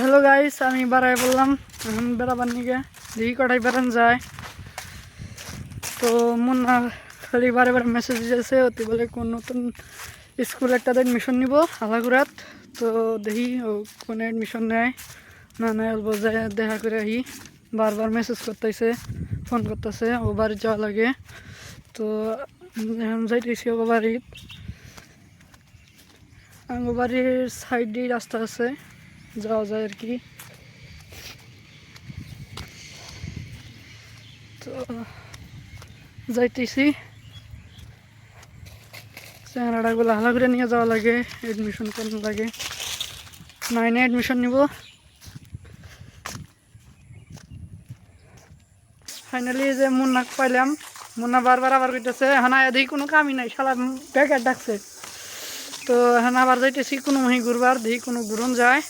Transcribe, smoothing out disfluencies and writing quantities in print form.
Hello guys, আমি বাড়াই বললাম এখন বেড়াবার নিকে দেখি কটাই বেড়ান যায়। তো মুন্না খালি বারে বারে মেসেজ দিয়েছে অতি বলে কোন নতুন স্কুল একটা এডমিশন নিব আলাগুড়াত। তো দেখি ও কোন এডমিশন নেয় না নেয় অল্প যায় দেখা করে আহি। বারবার মেসেজ করতেছে, ফোন করতেছে ও বাড়ি যাওয়া লাগে। তো এখন যাইতেছি ও বাড়িত। আমার বাড়ির সাইডেই রাস্তা আছে, যাওয়া যায় আর কি। তো যাইতেছি, চেহারাটাগুলো হালা করে নিয়ে যাওয়া লাগে, এডমিশন করানো লাগে। 9-এ এডমিশন নিব। ফাইনালি যে মুন্নাক পাইলাম, মুন্না বারবার আবার কইতেছে এখন দেখি কোনো কামই নাই, শালা বেকার ডাকছে। তো এখন আবার যাইতেছি কোনো মহি ঘুরবার, দেখি কোনো ঘুরন যায়।